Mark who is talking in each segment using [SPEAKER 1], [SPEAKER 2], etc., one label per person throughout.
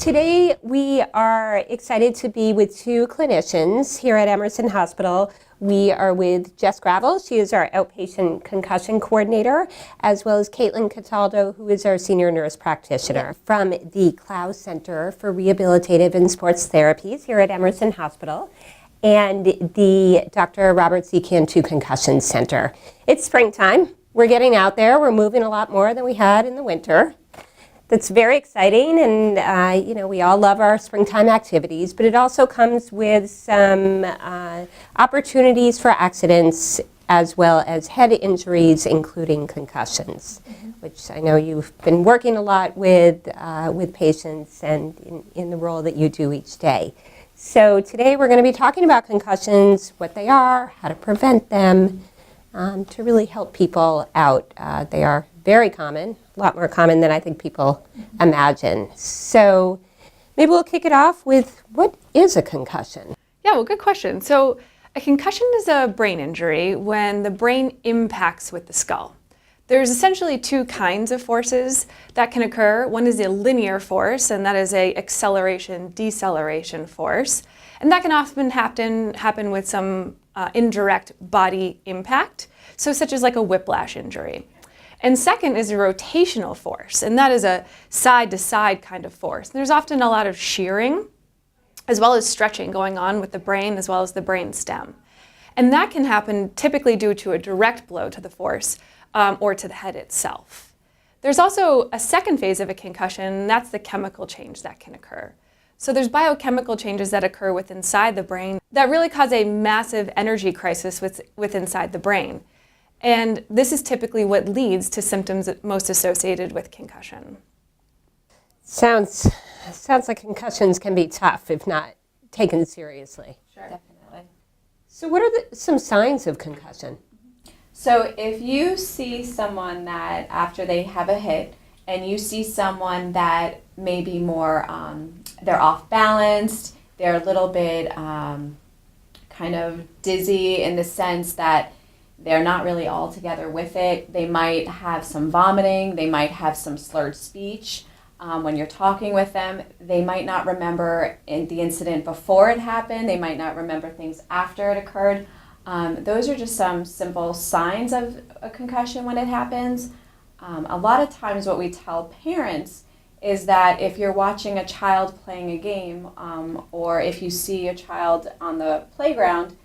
[SPEAKER 1] Today we are excited to be with two clinicians here at Emerson Hospital. We are with Jess Gravel, she is our outpatient concussion coordinator, as well as Katelynn Cataldo, who is our senior nurse practitioner from the Klaus Center for Rehabilitative and Sports Therapies here at Emerson Hospital, and the Dr. Robert C. Cantu Concussion Center. It's springtime. We're getting out there. We're moving a lot more than we had in the winter. That's very exciting, and we all love our springtime activities, but it also comes with some opportunities for accidents as well as head injuries, including concussions, which I know you've been working a lot with patients and in the role that you do each day. So today we're going to be talking about concussions, what they are, how to prevent them, to really help people out. They are very common, a lot more common than I think people imagine. So maybe we'll kick it off with, what is a concussion?
[SPEAKER 2] Yeah, well, good question. So a concussion is a brain injury when the brain impacts with the skull. There's essentially two kinds of forces that can occur. One is a linear force, and that is a acceleration-deceleration force. And that can often happen with some indirect body impact, so such as like a whiplash injury. And second is a rotational force, and that is a side-to-side kind of force. There's often a lot of shearing, as well as stretching going on with the brain, as well as the brain stem. And that can happen typically due to a direct blow to the force or to the head itself. There's also a second phase of a concussion, and that's the chemical change that can occur. So there's biochemical changes that occur inside the brain that really cause a massive energy crisis inside the brain. And this is typically what leads to symptoms most associated with concussion.
[SPEAKER 1] Sounds like concussions can be tough if not taken seriously.
[SPEAKER 3] Sure, definitely.
[SPEAKER 1] So what are some signs of concussion?
[SPEAKER 3] So if you see someone that after they have a hit, and you see someone that may be more, they're off balanced, they're a little bit kind of dizzy in the sense that they're not really all together with it. They might have some vomiting. They might have some slurred speech when you're talking with them. They might not remember the incident before it happened. They might not remember things after it occurred. Those are just some simple signs of a concussion when it happens. A lot of times what we tell parents is that if you're watching a child playing a game or if you see a child on the playground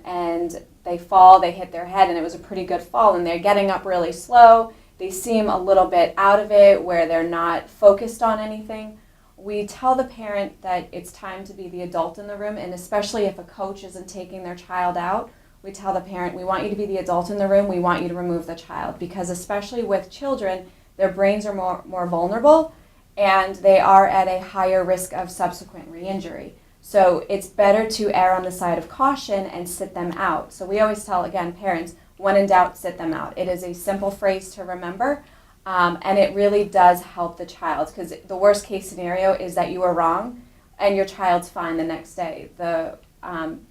[SPEAKER 3] and they fall, they hit their head, and it was a pretty good fall, and they're getting up really slow, they seem a little bit out of it where they're not focused on anything, we tell the parent that it's time to be the adult in the room, and especially if a coach isn't taking their child out, we tell the parent, we want you to be the adult in the room, we want you to remove the child, because especially with children, their brains are more vulnerable, and they are at a higher risk of subsequent re-injury. So it's better to err on the side of caution and sit them out. So we always tell, again, parents, when in doubt, sit them out. It is a simple phrase to remember, and it really does help the child, because the worst case scenario is that you are wrong and your child's fine the next day. The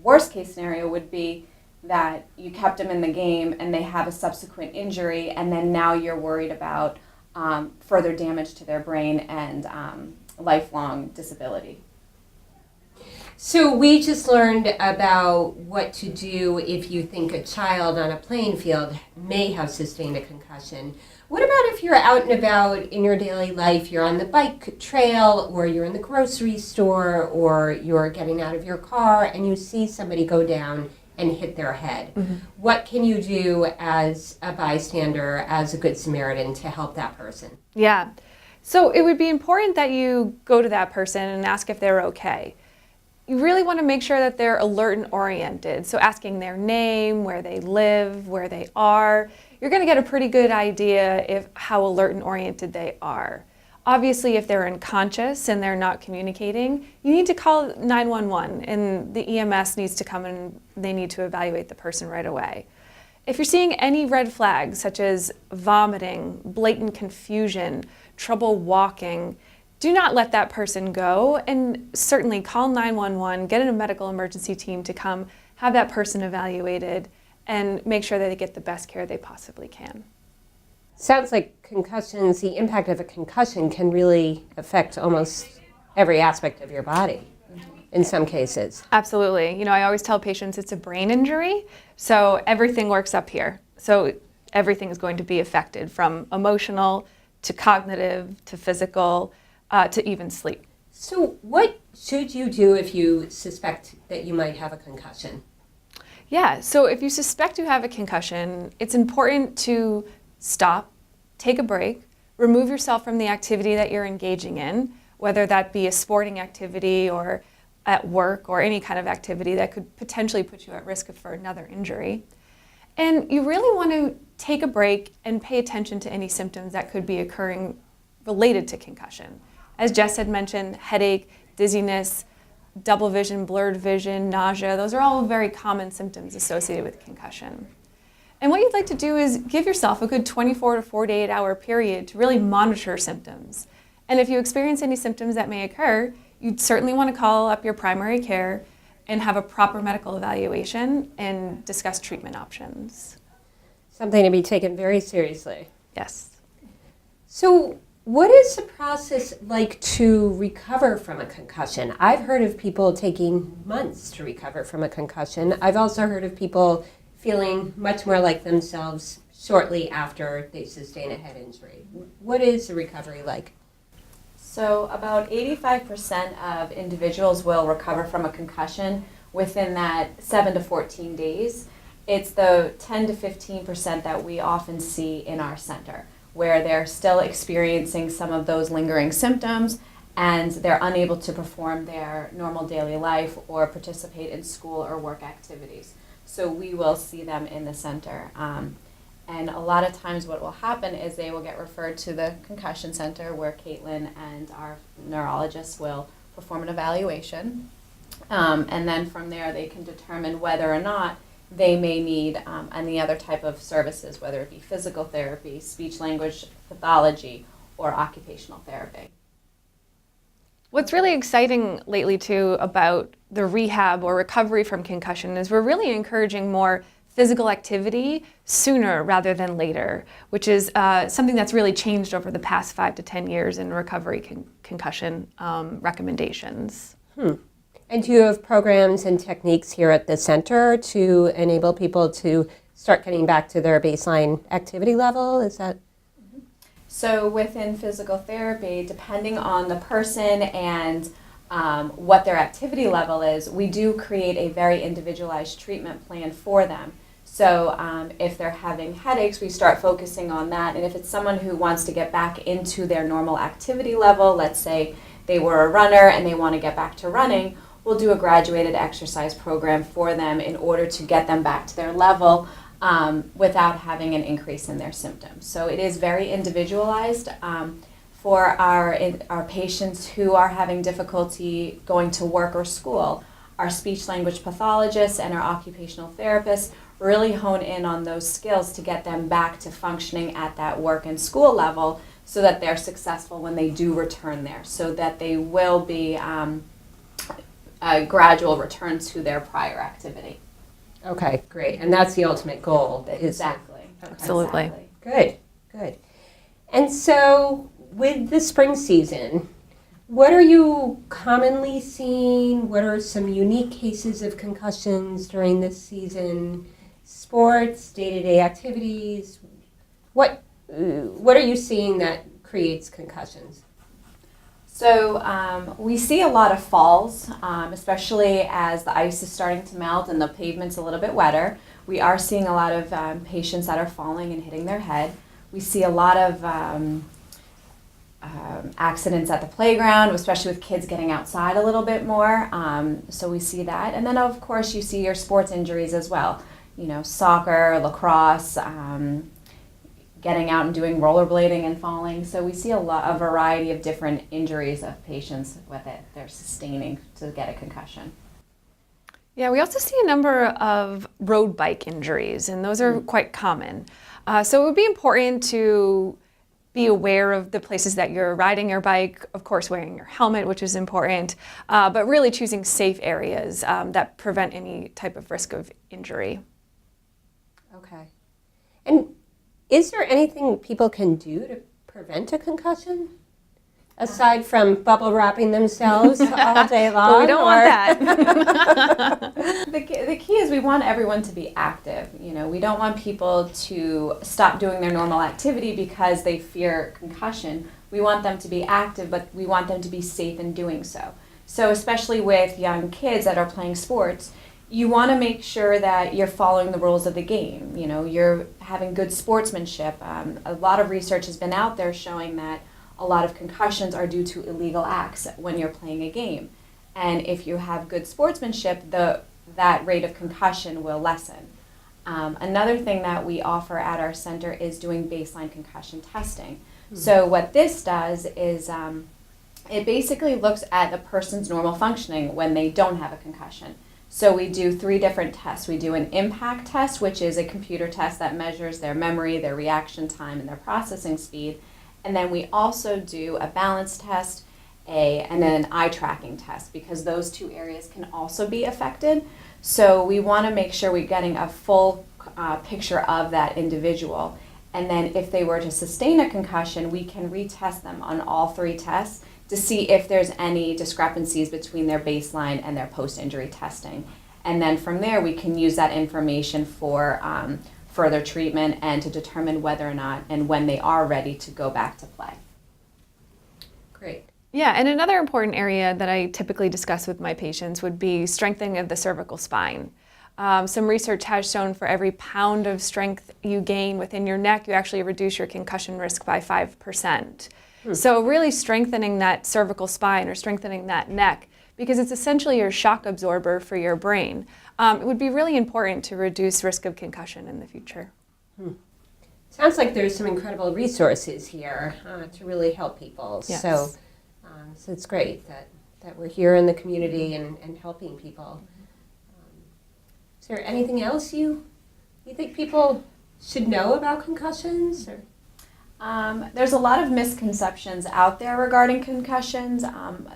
[SPEAKER 3] worst case scenario would be that you kept them in the game and they have a subsequent injury, and then now you're worried about further damage to their brain and lifelong disability.
[SPEAKER 1] So we just learned about what to do if you think a child on a playing field may have sustained a concussion. What about if you're out and about in your daily life, you're on the bike trail, or you're in the grocery store, or you're getting out of your car and you see somebody go down and hit their head? Mm-hmm. What can you do as a bystander, as a good Samaritan, to help that person?
[SPEAKER 2] Yeah, so it would be important that you go to that person and ask if they're okay. You really want to make sure that they're alert and oriented. So asking their name, where they live, where they are, you're going to get a pretty good idea of how alert and oriented they are. Obviously, if they're unconscious and they're not communicating, you need to call 911, and the EMS needs to come and they need to evaluate the person right away. If you're seeing any red flags, such as vomiting, blatant confusion, trouble walking, do not let that person go, and certainly call 911, get a medical emergency team to come, have that person evaluated, and make sure that they get the best care they possibly can.
[SPEAKER 1] Sounds like concussions, the impact of a concussion can really affect almost every aspect of your body in some cases.
[SPEAKER 2] Absolutely. I always tell patients it's a brain injury, so everything works up here. So everything is going to be affected, from emotional to cognitive to physical to even sleep.
[SPEAKER 1] So what should you do if you suspect that you might have a concussion?
[SPEAKER 2] Yeah, so if you suspect you have a concussion, it's important to stop, take a break, remove yourself from the activity that you're engaging in, whether that be a sporting activity or at work or any kind of activity that could potentially put you at risk for another injury. And you really want to take a break and pay attention to any symptoms that could be occurring related to concussion. As Jess had mentioned, headache, dizziness, double vision, blurred vision, nausea, those are all very common symptoms associated with concussion. And what you'd like to do is give yourself a good 24 to 48 hour period to really monitor symptoms. And if you experience any symptoms that may occur, you'd certainly want to call up your primary care and have a proper medical evaluation and discuss treatment options.
[SPEAKER 1] Something to be taken very seriously.
[SPEAKER 2] Yes.
[SPEAKER 1] So what is the process like to recover from a concussion? I've heard of people taking months to recover from a concussion. I've also heard of people feeling much more like themselves shortly after they sustain a head injury. What is the recovery like?
[SPEAKER 3] So about 85% of individuals will recover from a concussion within that 7 to 14 days. It's the 10 to 15% that we often see in our center, where they're still experiencing some of those lingering symptoms and they're unable to perform their normal daily life or participate in school or work activities. So we will see them in the center. And a lot of times what will happen is they will get referred to the concussion center, where Katelynn and our neurologist will perform an evaluation. And then from there they can determine whether or not they may need any other type of services, whether it be physical therapy, speech language pathology, or occupational therapy.
[SPEAKER 2] What's really exciting lately too about the rehab or recovery from concussion is we're really encouraging more physical activity sooner rather than later, which is something that's really changed over the past 5 to 10 years in recovery concussion recommendations.
[SPEAKER 1] And do you have programs and techniques here at the center to enable people to start getting back to their baseline activity level? Is that?
[SPEAKER 3] So within physical therapy, depending on the person and what their activity level is, we do create a very individualized treatment plan for them. So if they're having headaches, we start focusing on that. And if it's someone who wants to get back into their normal activity level, let's say they were a runner and they want to get back to running, we'll do a graduated exercise program for them in order to get them back to their level without having an increase in their symptoms. So it is very individualized. For our patients who are having difficulty going to work or school, our speech language pathologists and our occupational therapists really hone in on those skills to get them back to functioning at that work and school level so that they're successful when they do return there, so that they will be a gradual return to their prior activity.
[SPEAKER 1] Okay, great. And that's the ultimate goal.
[SPEAKER 3] Exactly.
[SPEAKER 2] Absolutely.
[SPEAKER 3] Exactly.
[SPEAKER 1] Good, good. And so with the spring season, what are you commonly seeing? What are some unique cases of concussions during this season? Sports, day-to-day activities? What are you seeing that creates concussions?
[SPEAKER 3] So we see a lot of falls, especially as the ice is starting to melt and the pavement's a little bit wetter. We are seeing a lot of patients that are falling and hitting their head. We see a lot of accidents at the playground, especially with kids getting outside a little bit more. So we see that. And then, of course, you see your sports injuries as well. You know, soccer, lacrosse, getting out and doing rollerblading and falling. So we see a variety of different injuries of patients with it they're sustaining to get a concussion.
[SPEAKER 2] Yeah, we also see a number of road bike injuries, and those are quite common. So it would be important to be aware of the places that you're riding your bike, of course wearing your helmet, which is important, but really choosing safe areas that prevent any type of risk of injury.
[SPEAKER 1] Okay. And is there anything people can do to prevent a concussion? Aside from bubble wrapping themselves all day long?
[SPEAKER 2] Well, we don't want that.
[SPEAKER 3] The key is we want everyone to be active. You know, we don't want people to stop doing their normal activity because they fear concussion. We want them to be active, but we want them to be safe in doing so. So especially with young kids that are playing sports, you want to make sure that you're following the rules of the game. You know, you're having good sportsmanship. A lot of research has been out there showing that a lot of concussions are due to illegal acts when you're playing a game. And if you have good sportsmanship, that rate of concussion will lessen. Another thing that we offer at our center is doing baseline concussion testing. Mm-hmm. So what this does is it basically looks at the person's normal functioning when they don't have a concussion. So we do 3 different tests. We do an impact test, which is a computer test that measures their memory, their reaction time, and their processing speed. And then we also do a balance test, and then an eye tracking test, because those 2 areas can also be affected. So we want to make sure we're getting a full picture of that individual. And then if they were to sustain a concussion, we can retest them on all 3 tests to see if there's any discrepancies between their baseline and their post-injury testing. And then from there, we can use that information for further treatment and to determine whether or not and when they are ready to go back to play.
[SPEAKER 1] Great.
[SPEAKER 2] Yeah, and another important area that I typically discuss with my patients would be strengthening of the cervical spine. Some research has shown for every pound of strength you gain within your neck, you actually reduce your concussion risk by 5%. So really strengthening that cervical spine or strengthening that neck, because it's essentially your shock absorber for your brain. It would be really important to reduce risk of concussion in the future.
[SPEAKER 1] Sounds like there's some incredible resources here to really help people.
[SPEAKER 2] Yes.
[SPEAKER 1] So it's great that we're here in the community and helping people. Is there anything else you think people should know about concussions? Or?
[SPEAKER 3] There's a lot of misconceptions out there regarding concussions.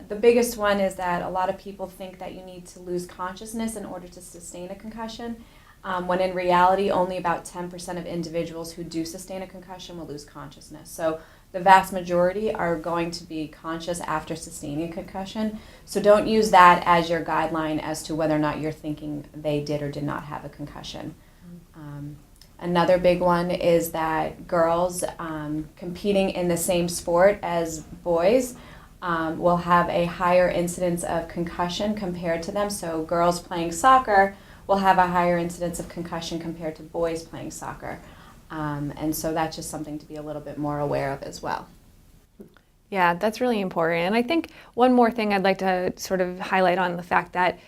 [SPEAKER 3] The biggest one is that a lot of people think that you need to lose consciousness in order to sustain a concussion, when in reality only about 10% of individuals who do sustain a concussion will lose consciousness. So the vast majority are going to be conscious after sustaining a concussion. So don't use that as your guideline as to whether or not you're thinking they did or did not have a concussion. Another big one is that girls competing in the same sport as boys will have a higher incidence of concussion compared to them. So girls playing soccer will have a higher incidence of concussion compared to boys playing soccer. And so that's just something to be a little bit more aware of as well.
[SPEAKER 2] Yeah, that's really important. And I think one more thing I'd like to sort of highlight on the fact that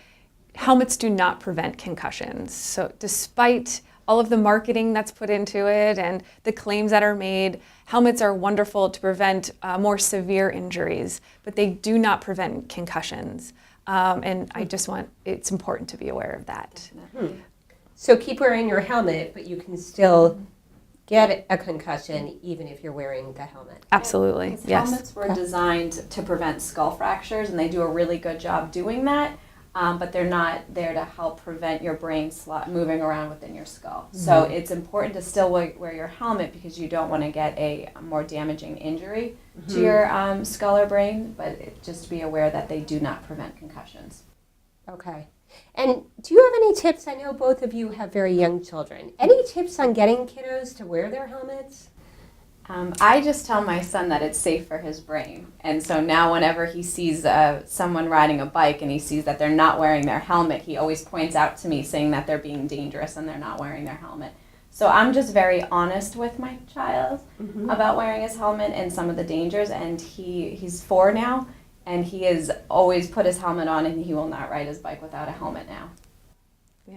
[SPEAKER 2] helmets do not prevent concussions. So despite all of the marketing that's put into it and the claims that are made, helmets are wonderful to prevent more severe injuries, but they do not prevent concussions. And it's important to be aware of that.
[SPEAKER 1] So keep wearing your helmet, but you can still get a concussion even if you're wearing the helmet.
[SPEAKER 2] Absolutely, yes.
[SPEAKER 3] Helmets were designed to prevent skull fractures, and they do a really good job doing that. But they're not there to help prevent your brain moving around within your skull. Mm-hmm. So it's important to still wear your helmet because you don't want to get a more damaging injury to your skull or brain, but just be aware that they do not prevent concussions.
[SPEAKER 1] Okay. And do you have any tips? I know both of you have very young children. Any tips on getting kiddos to wear their helmets?
[SPEAKER 3] I just tell my son that it's safe for his brain. And so now whenever he sees someone riding a bike and he sees that they're not wearing their helmet, he always points out to me saying that they're being dangerous and they're not wearing their helmet. So I'm just very honest with my child about wearing his helmet and some of the dangers. And he's 4 now, and he has always put his helmet on, and he will not ride his bike without a helmet now.
[SPEAKER 2] Yeah.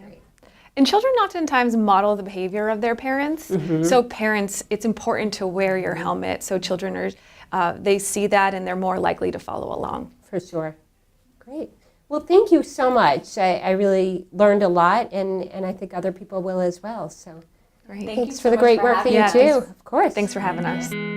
[SPEAKER 2] And children oftentimes model the behavior of their parents. So parents, it's important to wear your helmet so children they see that and they're more likely to follow along.
[SPEAKER 1] For sure. Great. Well, thank you so much. I really learned a lot, and I think other people will as well. So
[SPEAKER 2] Great.
[SPEAKER 3] Thank
[SPEAKER 1] thanks
[SPEAKER 3] you so
[SPEAKER 1] for the
[SPEAKER 3] much
[SPEAKER 1] great
[SPEAKER 3] for
[SPEAKER 1] work that
[SPEAKER 3] having
[SPEAKER 1] you
[SPEAKER 3] us.
[SPEAKER 1] do. Of course.
[SPEAKER 2] Thanks for having us.